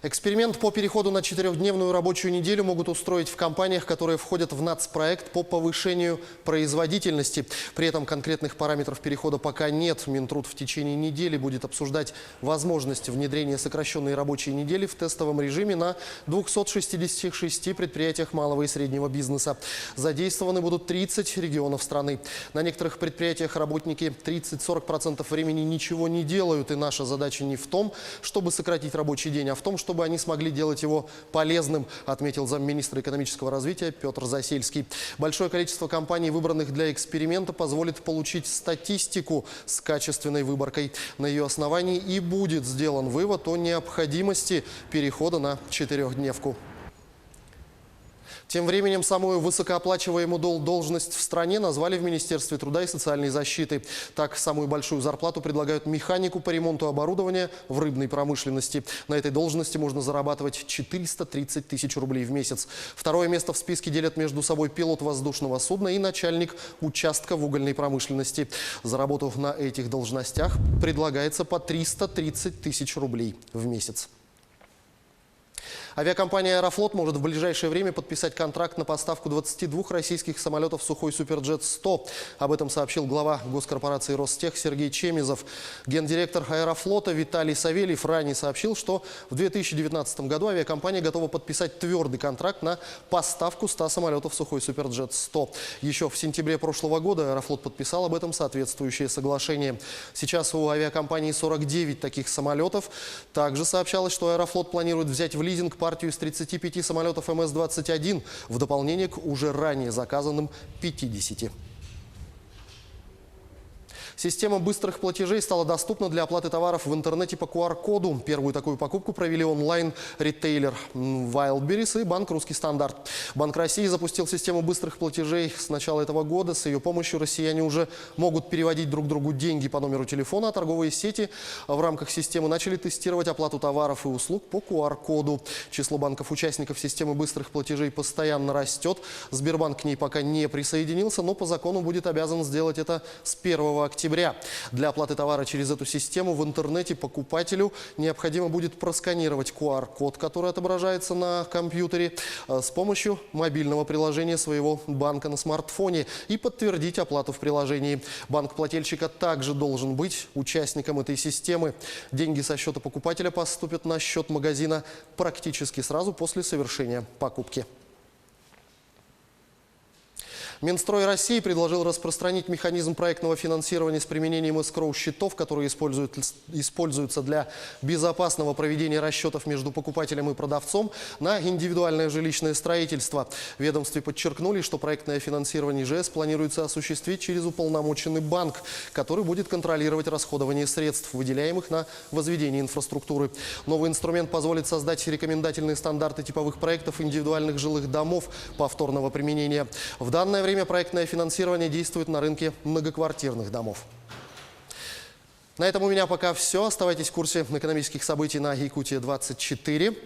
Эксперимент по переходу на 4-дневную рабочую неделю могут устроить в компаниях, которые входят в нацпроект по повышению производительности. При этом конкретных параметров перехода пока нет. Минтруд в течение недели будет обсуждать возможность внедрения сокращенной рабочей недели в тестовом режиме на 266 предприятиях малого и среднего бизнеса. Задействованы будут 30 регионов страны. На некоторых предприятиях работники 30–40% времени ничего не делают. И наша задача не в том, чтобы сократить рабочий день, а в том, чтобы они смогли делать его полезным, отметил замминистра экономического развития Петр Засельский. Большое количество компаний, выбранных для эксперимента, позволит получить статистику с качественной выборкой. На ее основании и будет сделан вывод о необходимости перехода на 4-дневку. Тем временем самую высокооплачиваемую должность в стране назвали в Министерстве труда и социальной защиты. Так, самую большую зарплату предлагают механику по ремонту оборудования в рыбной промышленности. На этой должности можно зарабатывать 430 тысяч рублей в месяц. Второе место в списке делят между собой пилот воздушного судна и начальник участка в угольной промышленности. За работу на этих должностях предлагается по 330 тысяч рублей в месяц. Авиакомпания «Аэрофлот» может в ближайшее время подписать контракт на поставку 22 российских самолетов «Сухой Суперджет-100». Об этом сообщил глава госкорпорации «Ростех» Сергей Чемизов. Гендиректор «Аэрофлота» Виталий Савельев ранее сообщил, что в 2019 году авиакомпания готова подписать твердый контракт на поставку 100 самолетов «Сухой Суперджет-100». Еще в сентябре прошлого года «Аэрофлот» подписал об этом соответствующее соглашение. Сейчас у авиакомпании 49 таких самолетов. Также сообщалось, что «Аэрофлот» планирует взять в лизинг партию из 35 самолетов МС-21 в дополнение к уже ранее заказанным 50. Система быстрых платежей стала доступна для оплаты товаров в интернете по QR-коду. Первую такую покупку провели онлайн-ритейлер Wildberries и банк «Русский стандарт». Банк России запустил систему быстрых платежей с начала этого года. С ее помощью россияне уже могут переводить друг другу деньги по номеру телефона, а торговые сети в рамках системы начали тестировать оплату товаров и услуг по QR-коду. Число банков-участников системы быстрых платежей постоянно растет. Сбербанк к ней пока не присоединился, но по закону будет обязан сделать это с 1 октября. Для оплаты товара через эту систему в интернете покупателю необходимо будет просканировать QR-код, который отображается на компьютере, с помощью мобильного приложения своего банка на смартфоне и подтвердить оплату в приложении. Банк плательщика также должен быть участником этой системы. Деньги со счета покупателя поступят на счет магазина практически сразу после совершения покупки. Минстрой России предложил распространить механизм проектного финансирования с применением эскроу-счетов, которые используются для безопасного проведения расчетов между покупателем и продавцом, на индивидуальное жилищное строительство. В ведомстве подчеркнули, что проектное финансирование ИЖС планируется осуществить через уполномоченный банк, который будет контролировать расходование средств, выделяемых на возведение инфраструктуры. Новый инструмент позволит создать рекомендательные стандарты типовых проектов индивидуальных жилых домов повторного применения. В данное время проектное финансирование действует на рынке многоквартирных домов. На этом у меня пока все. Оставайтесь в курсе экономических событий на Якутия-24.